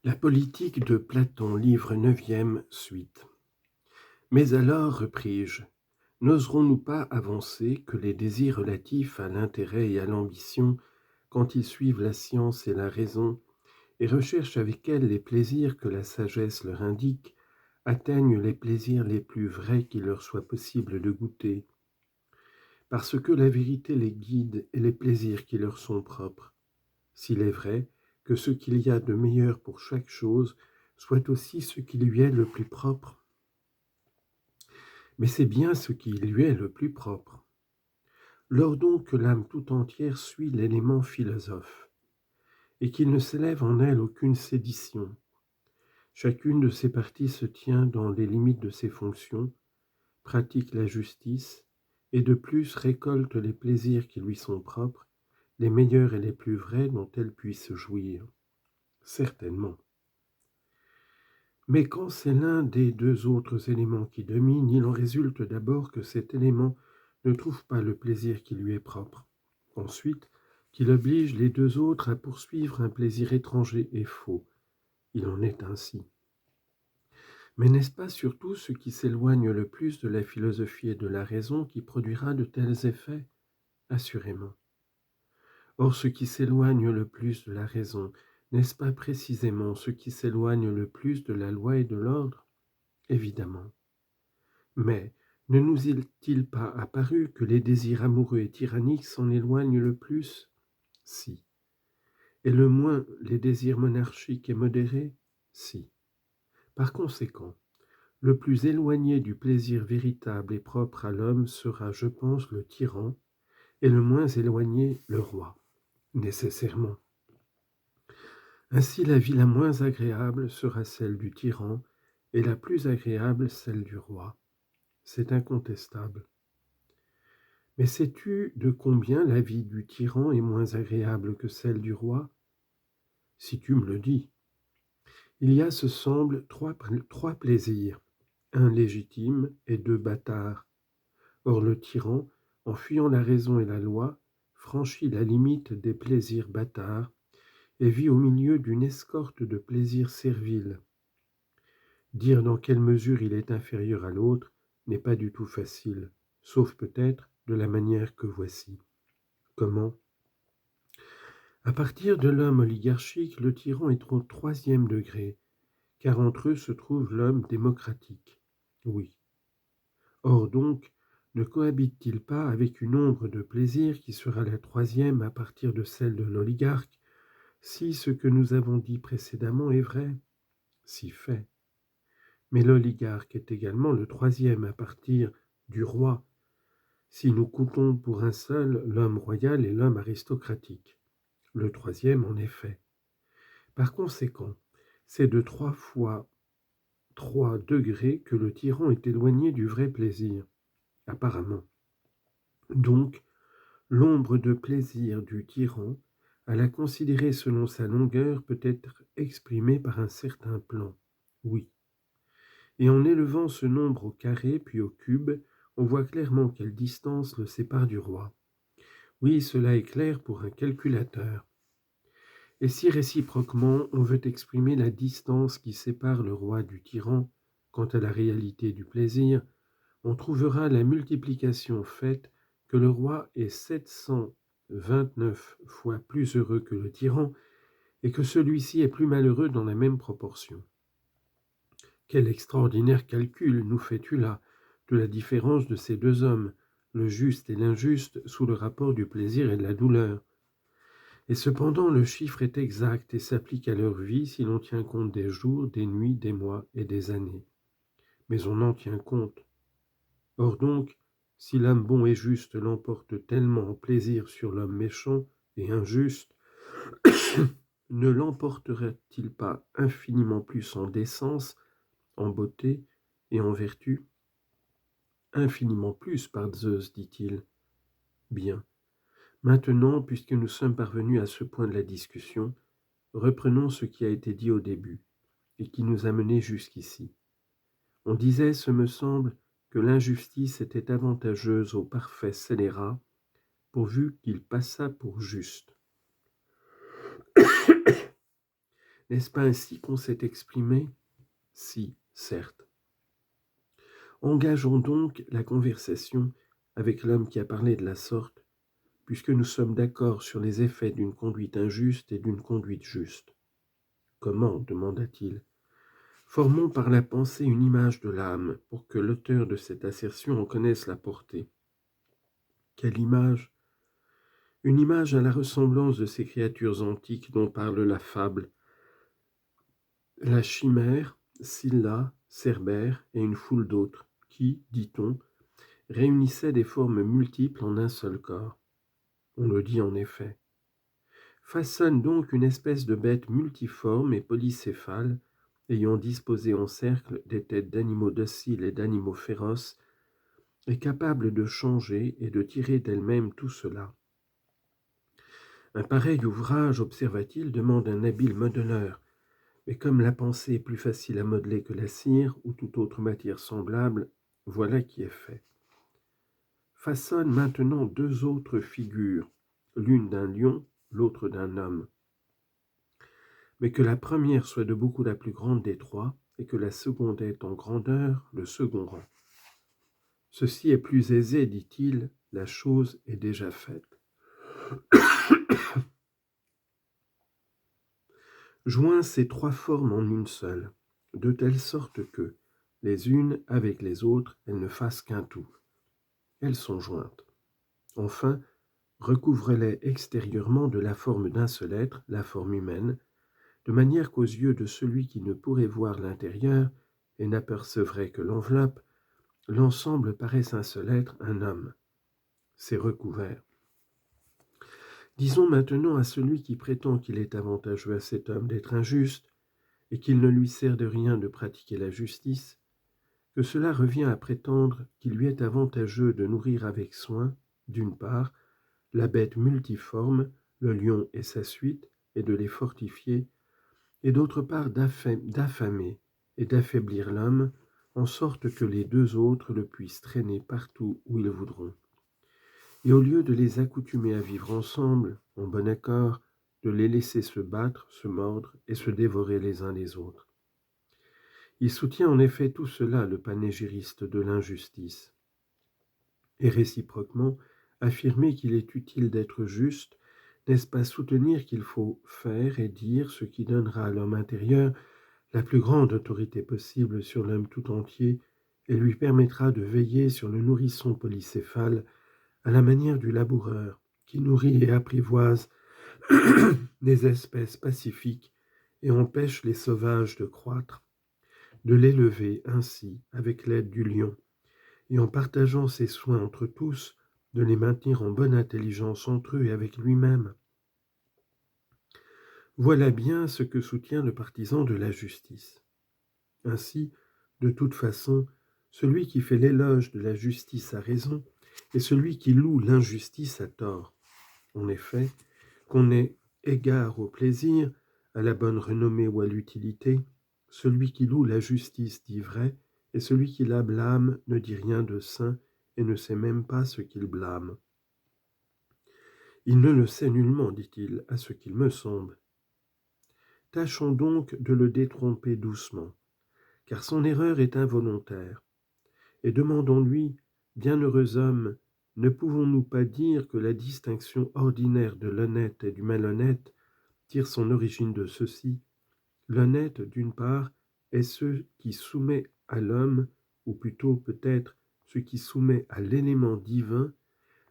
La politique de Platon, livre 9e, suite. Mais alors, repris-je, n'oserons-nous pas avancer que les désirs relatifs à l'intérêt et à l'ambition, quand ils suivent la science et la raison, et recherchent avec elles les plaisirs que la sagesse leur indique, atteignent les plaisirs les plus vrais qu'il leur soit possible de goûter, parce que la vérité les guide et les plaisirs qui leur sont propres, s'il est vrai que ce qu'il y a de meilleur pour chaque chose soit aussi ce qui lui est le plus propre. Mais c'est bien ce qui lui est le plus propre. Lors donc que l'âme tout entière suit l'élément philosophe, et qu'il ne s'élève en elle aucune sédition, chacune de ses parties se tient dans les limites de ses fonctions, pratique la justice, et de plus récolte les plaisirs qui lui sont propres, les meilleurs et les plus vrais dont elle puisse jouir. Certainement. Mais quand c'est l'un des deux autres éléments qui domine, il en résulte d'abord que cet élément ne trouve pas le plaisir qui lui est propre. Ensuite, qu'il oblige les deux autres à poursuivre un plaisir étranger et faux. Il en est ainsi. Mais n'est-ce pas surtout ce qui s'éloigne le plus de la philosophie et de la raison qui produira de tels effets? Assurément. Or, ce qui s'éloigne le plus de la raison, n'est-ce pas précisément ce qui s'éloigne le plus de la loi et de l'ordre? Évidemment. Mais ne nous est-il pas apparu que les désirs amoureux et tyranniques s'en éloignent le plus? Si. Et le moins les désirs monarchiques et modérés? Si. Par conséquent, le plus éloigné du plaisir véritable et propre à l'homme sera, je pense, le tyran, et le moins éloigné, le roi, nécessairement. Ainsi, la vie la moins agréable sera celle du tyran, et la plus agréable celle du roi. C'est incontestable. Mais sais-tu de combien la vie du tyran est moins agréable que celle du roi? Si tu me le dis. Il y a, ce semble, trois plaisirs, un légitime et deux bâtards. Or le tyran, en fuyant la raison et la loi, franchit la limite des plaisirs bâtards et vit au milieu d'une escorte de plaisirs serviles. Dire dans quelle mesure il est inférieur à l'autre n'est pas du tout facile, sauf peut-être de la manière que voici. Comment? À partir de l'homme oligarchique, le tyran est au troisième degré, car entre eux se trouve l'homme démocratique. Oui. Or donc, ne cohabite-t-il pas avec une ombre de plaisir qui sera la troisième à partir de celle de l'oligarque, si ce que nous avons dit précédemment est vrai? Si fait. Mais l'oligarque est également le troisième à partir du roi, si nous comptons pour un seul l'homme royal et l'homme aristocratique. Le troisième, en effet. Par conséquent, c'est de 3 fois 3 degrés que le tyran est éloigné du vrai plaisir, apparemment. Donc, l'ombre de plaisir du tyran, à la considérer selon sa longueur, peut être exprimée par un certain plan. Oui. Et en élevant ce nombre au carré puis au cube, on voit clairement quelle distance le sépare du roi. Oui, cela est clair pour un calculateur. Et si réciproquement on veut exprimer la distance qui sépare le roi du tyran, quant à la réalité du plaisir, on trouvera la multiplication faite que le roi est 729 fois plus heureux que le tyran, et que celui-ci est plus malheureux dans la même proportion. Quel extraordinaire calcul nous fais-tu là de la différence de ces deux hommes, le juste et l'injuste, sous le rapport du plaisir et de la douleur? Et cependant, le chiffre est exact et s'applique à leur vie si l'on tient compte des jours, des nuits, des mois et des années. Mais on en tient compte. Or donc, si l'homme bon et juste l'emporte tellement en plaisir sur l'homme méchant et injuste, ne l'emporterait-il pas infiniment plus en décence, en beauté et en vertu? Infiniment plus, par Zeus, dit-il. Bien. Maintenant, puisque nous sommes parvenus à ce point de la discussion, reprenons ce qui a été dit au début, et qui nous a menés jusqu'ici. On disait, ce me semble, que l'injustice était avantageuse au parfait scélérat, pourvu qu'il passât pour juste. N'est-ce pas ainsi qu'on s'est exprimé? Si, certes. Engageons donc la conversation avec l'homme qui a parlé de la sorte, puisque nous sommes d'accord sur les effets d'une conduite injuste et d'une conduite juste. Comment? Demanda-t-il. Formons par la pensée une image de l'âme pour que l'auteur de cette assertion en connaisse la portée. Quelle image? Une image à la ressemblance de ces créatures antiques dont parle la fable. La chimère, Scylla, Cerbère et une foule d'autres qui, dit-on, réunissaient des formes multiples en un seul corps. On le dit en effet. Façonne donc une espèce de bête multiforme et polycéphale, ayant disposé en cercle des têtes d'animaux dociles et d'animaux féroces, et capable de changer et de tirer d'elle-même tout cela. Un pareil ouvrage, observa-t-il, demande un habile modeleur, mais comme la pensée est plus facile à modeler que la cire ou toute autre matière semblable, voilà qui est fait. Façonne maintenant deux autres figures, l'une d'un lion, l'autre d'un homme. Mais que la première soit de beaucoup la plus grande des trois, et que la seconde ait en grandeur le second rang. Ceci est plus aisé, dit-il, la chose est déjà faite. Joins ces trois formes en une seule, de telle sorte que, les unes avec les autres, elles ne fassent qu'un tout. Elles sont jointes. Enfin, recouvre-les extérieurement de la forme d'un seul être, la forme humaine, de manière qu'aux yeux de celui qui ne pourrait voir l'intérieur et n'apercevrait que l'enveloppe, l'ensemble paraisse un seul être, un homme. C'est recouvert. Disons maintenant à celui qui prétend qu'il est avantageux à cet homme d'être injuste et qu'il ne lui sert de rien de pratiquer la justice, que cela revient à prétendre qu'il lui est avantageux de nourrir avec soin, d'une part, la bête multiforme, le lion et sa suite, et de les fortifier, et d'autre part d'affamer et d'affaiblir l'homme, en sorte que les deux autres le puissent traîner partout où ils voudront. Et au lieu de les accoutumer à vivre ensemble, en bon accord, de les laisser se battre, se mordre et se dévorer les uns les autres. Il soutient en effet tout cela, le panégyriste de l'injustice. Et réciproquement, affirmer qu'il est utile d'être juste, n'est-ce pas soutenir qu'il faut faire et dire ce qui donnera à l'homme intérieur la plus grande autorité possible sur l'homme tout entier et lui permettra de veiller sur le nourrisson polycéphale à la manière du laboureur qui nourrit et apprivoise des espèces pacifiques et empêche les sauvages de croître, de l'élever ainsi avec l'aide du lion, et en partageant ses soins entre tous, de les maintenir en bonne intelligence entre eux et avec lui-même. Voilà bien ce que soutient le partisan de la justice. Ainsi, de toute façon, celui qui fait l'éloge de la justice a raison, et celui qui loue l'injustice a tort. En effet, qu'on ait égard au plaisir, à la bonne renommée ou à l'utilité, celui qui loue la justice dit vrai, et celui qui la blâme ne dit rien de saint et ne sait même pas ce qu'il blâme. Il ne le sait nullement, dit-il, à ce qu'il me semble. Tâchons donc de le détromper doucement, car son erreur est involontaire, et demandons-lui, bienheureux homme, ne pouvons-nous pas dire que la distinction ordinaire de l'honnête et du malhonnête tire son origine de ceci? L'honnête, d'une part, est ce qui soumet à l'homme, ou plutôt peut-être ce qui soumet à l'élément divin,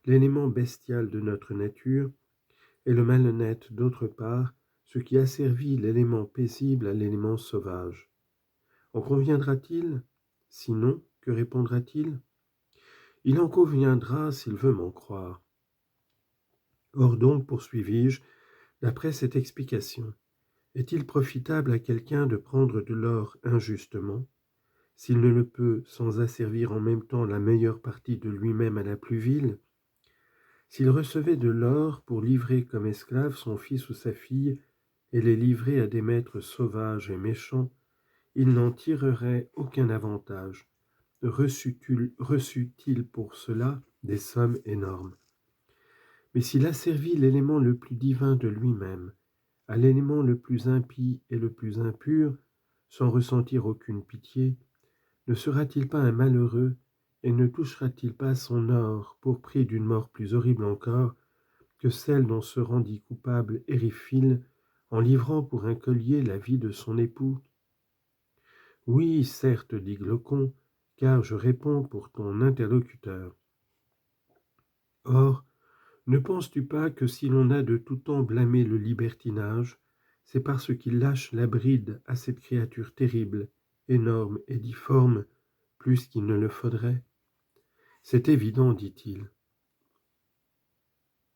l'élément bestial de notre nature, et le malhonnête, d'autre part, ce qui asservit l'élément paisible à l'élément sauvage. En conviendra-t-il? Sinon, que répondra-t-il? Il en conviendra s'il veut m'en croire. Or donc, poursuivis-je, d'après cette explication, est-il profitable à quelqu'un de prendre de l'or injustement, s'il ne le peut sans asservir en même temps la meilleure partie de lui-même à la plus vile? S'il recevait de l'or pour livrer comme esclave son fils ou sa fille et les livrer à des maîtres sauvages et méchants, il n'en tirerait aucun avantage, reçut-il pour cela des sommes énormes. Mais s'il asservit l'élément le plus divin de lui-même, à l'élément le plus impie et le plus impur, sans ressentir aucune pitié, ne sera-t-il pas un malheureux et ne touchera-t-il pas son or pour prix d'une mort plus horrible encore que celle dont se rendit coupable Eriphyle en livrant pour un collier la vie de son époux? Oui, certes, dit Glaucon, car je réponds pour ton interlocuteur. Or, ne penses-tu pas que si l'on a de tout temps blâmé le libertinage, c'est parce qu'il lâche la bride à cette créature terrible, énorme et difforme, plus qu'il ne le faudrait? C'est évident, dit-il.